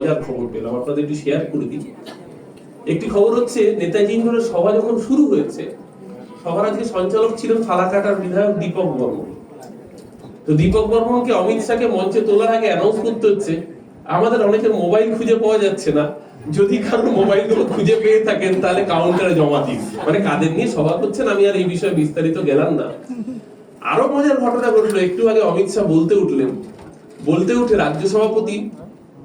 খবর পেলাম, আপনাদের একটু শেয়ার করে দিই। একটি খবর হচ্ছে, নেতাজি ইন্ডোরের সভা যখন শুরু হয়েছে, সবার আজকে সঞ্চালক ছিলেন ফালাকাটার বিধায়ক দীপক বর্মন। তো দীপক বর্মনকে অমিত শাহকে মঞ্চে তোলার আগে অ্যানাউন্স করতে হচ্ছে, আমাদের অনেকের মোবাইল খুঁজে পাওয়া যাচ্ছে না, যদি কারো মোবাইল গুলো খুঁজে পেয়ে থাকেন তাহলে কাউন্টারে জমা দিন। মানে কাদের নিয়ে সভা করছেন আমি আর এই বিষয়ে বিস্তারিত গেলাম না। আরো মজার ঘটনা ঘটলো, একটু আগে অমিত শাহ বলতে উঠে রাজ্য সভাপতি,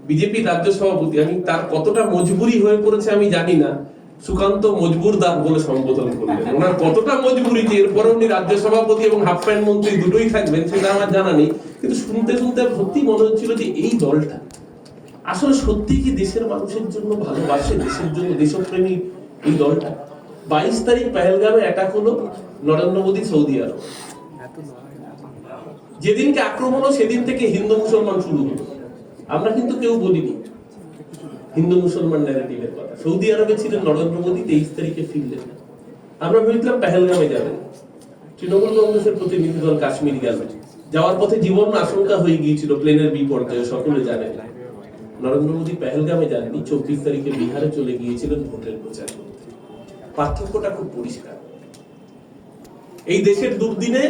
বিজেপি রাজ্য সভাপতি, আমি তার কতটা মজবুরি হয়ে পড়েছে আমি জানি না, সুকান্ত মজবুরদার বলে সম্বোধন করলেন। ওনার কতটা মজবুরি যে এরপরে উনি রাজ্য সভাপতি এবং হাফ প্যান্ট মন্ত্রী দুটোই থাকবেন সেটা আমার জানা নেই, কিন্তু শুনতে শুনতে সত্যি মনে হচ্ছিল যে এই দলটা আসলে সত্যি কি দেশের মানুষের জন্য ভালোবাসে, দেশের জন্য দেশপ্রেমী এই দলটা। 22 তারিখ পেহেলগামে অ্যাটাক হলো, নরেন্দ্র মোদী সৌদি আরব। যেদিনকে আক্রমণ হলো সেদিন থেকে হিন্দু মুসলমান শুরু হলো। আমরা কিন্তু কেউ বলিনি হিন্দু মুসলমান ন্যারেটিভের কথা। সৌদি আরবে ছিলেন নরেন্দ্র মোদী, 23 তারিখে ফিরলেন। আমরা ভেবেছিলাম পেহেলগামে যাবেন, তৃণমূল কংগ্রেসের প্রতিনিধি দল কাশ্মীর গেল, যাওয়ার পথে জীবন আশঙ্কা হয়ে গিয়েছিল, প্লেনের বিপর্যয়ে, সকলে জানেন। নরেন্দ্র মোদী পেহেলগামে যাননি, 24 তারিখে বিহারে চলে গিয়েছিলেন ভোটের প্রচার করতে। পার্থক্যটা খুব পরিষ্কার। এই দেশের দুর্দিনে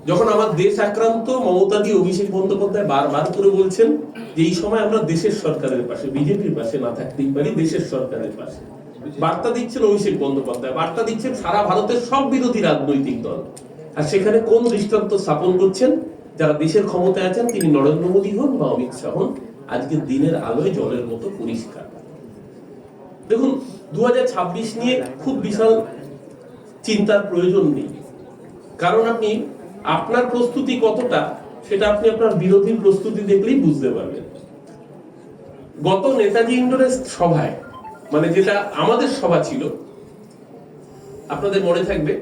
যখন আমার দেশ আক্রান্ত, মমতা দি, অভিষেক বন্দ্যোপাধ্যায় বারবার করে বলছেন যে এই সময় আমরা দেশের সরকারের পাশে, বিজেপির পাশে না থাকতেই পারি, দেশের সরকারের পাশে। বার্তা দিচ্ছেন অভিষেক বন্দ্যোপাধ্যায়, বার্তা দিচ্ছেন সারা ভারতের সব বিরোধী রাজনৈতিক দল। আর সেখানে কোন দৃষ্টান্ত স্থাপন করছেন? যারা দেশের ক্ষমতায় আছেন, তিনি নরেন্দ্র মোদী হন বা অমিত শাহ হন, আজকে দিনের আলোয় জলের মতো পরিষ্কার। দেখুন, 2026 নিয়ে খুব বিশাল চিন্তার প্রয়োজন নেই, কারণ আপনি আপনার প্রস্তুতি কতটা সেটা আপনি আপনার বিরোধীর প্রস্তুতি দেখলেই বুঝতে পারবেন। গত নেতাজি ইন্ডোরের সভায়, মানে যেটা আমাদের সভা ছিল, আপনাদের মনে থাকবে,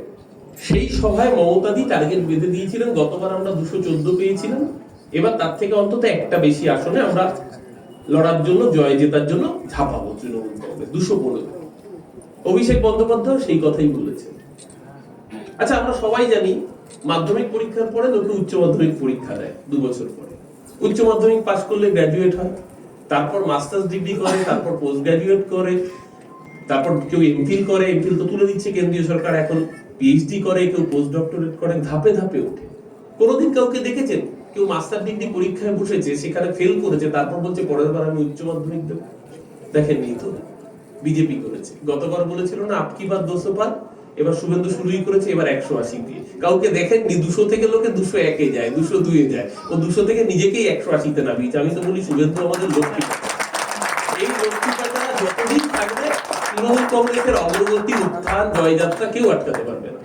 সেই সভায় মমতা দি টার্গেট বেঁধে দিয়েছিলেন, গতবার আমরা 214 পেয়েছিলাম, এবার তার থেকে অন্তত একটা বেশি আসনে আমরা লড়ার জন্য, জয় জেতার জন্য ঝাঁপাবো তৃণমূল কংগ্রেস, 215। অভিষেক বন্দ্যোপাধ্যায় সেই কথাই বলেছেন। আচ্ছা, আমরা সবাই জানি মাধ্যমিক পরীক্ষার পরে লোকে উচ্চ মাধ্যমিক পরীক্ষা দেয় 2 বছর পরে। উচ্চ মাধ্যমিক পাস করলে গ্র্যাজুয়েট হয়, তারপর মাস্টার্স ডিগ্রি করে, তারপর পোস্ট গ্র্যাজুয়েট করে, তারপর কেউ এমফিল করে, এমফিল তো তুলে দিচ্ছে কেন্দ্রীয় সরকার, এখন পিএইচডি করে, কেউ পোস্ট ডক্টরেট করে, ধাপে ধাপে ওঠে। কোনোদিন কাউকে দেখেছেন কেউ মাস্টার ডিগ্রি পরীক্ষায় বসেছে, সেখানে ফেল করেছে, তারপর বলছে পরের বার আমি উচ্চ মাধ্যমিক দেব? দেখেননি তো। বিজেপি করেছে, গতবার বলেছিল না আপকি বাদ 200 পার, এবার শুভেন্দু শুরুই করেছে, এবার 180 দিয়ে। কাউকে দেখেননি 200 থেকে লোকে 201-এ যায়, 202-এ যায়, ও 200 থেকে নিজেকেই 180-তে নামিয়েছে। আমি তো বলি শুভেন্দু আমাদের লক্ষ্মী। এই লক্ষ্মীটা যতদিন থাকবে, তৃণমূল কংগ্রেসের অগ্রগতি, উত্থান, জয়যাত্রা কেউ আটকাতে পারবে না।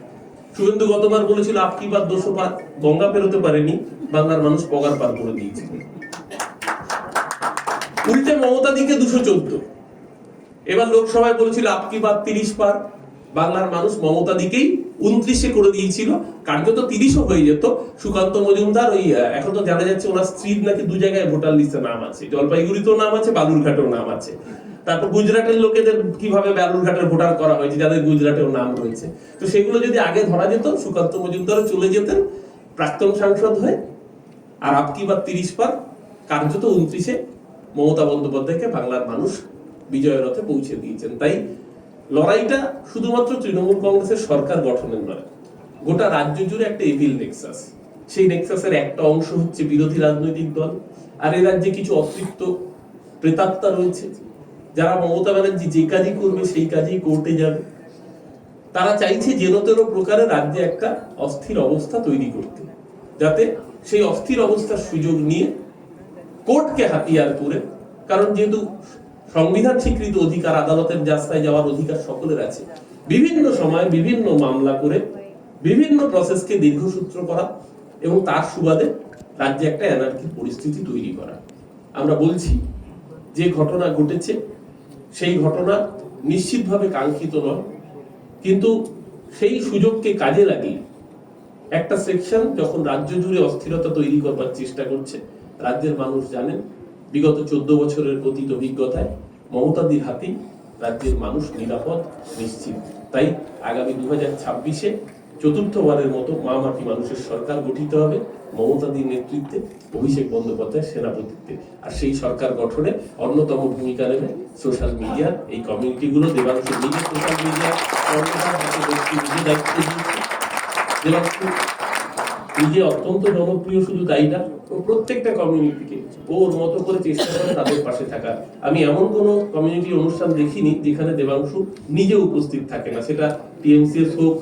শুভেন্দু গতবার বলেছিল আপকি বাদ 200 পার, গঙ্গা পেরোতে পারেনি, বাংলার মানুষ পগার পার করে দিয়েছিল। উল্টে মমতা দিকে 214। এবার লোকসভায় বলেছিল আপকি বাদ 30 পার, বাংলার মানুষ মমতা দিকেই 29-এ করে দিয়েছিল। কার্যত 30ও হয়ে যেত। সুকান্ত মজুমদার, ওই এখন তো জানা যাচ্ছে ওনার স্ত্রীর নাকি 2 জায়গায় ভোটার লিস্টে নাম আছে, জলপাইগুড়িতেও নাম আছে, বালুরঘাটেও নাম আছে। তারপর গুজরাটের লোকেদের কিভাবে বালুরঘাটের ভোটার করা হয়েছে, যাদের গুজরাটেও নাম রয়েছে। তো সেগুলো যদি আগে ধরা যেত, সুকান্ত মজুমদারও চলে যেতেন প্রাক্তন সাংসদ হয়ে। আর আপকি বাদ 30 পার কার্যত 29-এ মমতা বন্দ্যোপাধ্যায়কে বাংলার মানুষ বিজয়ের রথে পৌঁছে দিয়েছেন। তাই লড়াইটা শুধুমাত্র তৃণমূল কংগ্রেসের সরকার গঠনের নয়, গোটা রাজ্য জুড়ে একটা এভিল নেক্সাস। সেই নেক্সাসের একটা অংশ হচ্ছে বিরোধী রাজনৈতিক দল। আর এই রাজ্যে কিছু অতৃপ্ত প্রেতাত্মা রয়েছে, যারা মমতা ব্যানার্জি যে কাজই করবে সেই কাজেই কোর্টে যাবে। তারা চাইছে যেন তেন প্রকারে রাজ্যে একটা অস্থির অবস্থা তৈরি করতে, যাতে সেই অস্থির অবস্থার সুযোগ নিয়ে কোর্টকে হাতিয়ার করে, কারণ যেহেতু সংবিধান স্বীকৃত অধিকার, আদালতের রাস্তায় যাওয়ার অধিকার সকলের আছে, বিভিন্ন সময় বিভিন্ন মামলা করে বিভিন্ন প্রসেসকে দীর্ঘসূত্র করা এবং তার সুবাদে রাজ্যে একটা অ্যানার্কির পরিস্থিতি তৈরি করা। আমরা বলছি যে ঘটনা ঘটেছে সেই ঘটনা নিশ্চিতভাবে কাঙ্ক্ষিত নয়, কিন্তু সেই সুযোগকে কাজে লাগিয়ে একটা সেকশন যখন রাজ্য জুড়ে অস্থিরতা তৈরি করবার চেষ্টা করছে, রাজ্যের মানুষ জানেন বিগত 14 বছরের অতীত অভিজ্ঞতায় মমতাদির হাতেই রাজ্যের মানুষ নিরাপদ, নিশ্চিত। তাই আগামী 2026-এ চতুর্থবারের মতো মা মাটি মানুষের সরকার গঠিত হবে মমতাদির নেতৃত্বে, অভিষেক বন্দ্যোপাধ্যায়ের সেনাপতিত্বে। আর সেই সরকার গঠনে অন্যতম ভূমিকা নেবে সোশ্যাল মিডিয়ার এই কমিউনিটিগুলো। দেবাংশু নিজে সোশ্যাল মিডিয়া নিজে দায়িত্ব দিয়েছে। দেবাংশু নিজে অত্যন্ত জনপ্রিয়, শুধু তাই না, ও প্রত্যেকটা কমিউনিটিকে ওর মতো করে চেষ্টা করে তাদের পাশে থাকা। আমি এমন কোনো কমিউনিটি অনুষ্ঠান দেখিনি যেখানে দেবাংশু নিজে উপস্থিত থাকে না, সেটা টিএমসি হোক,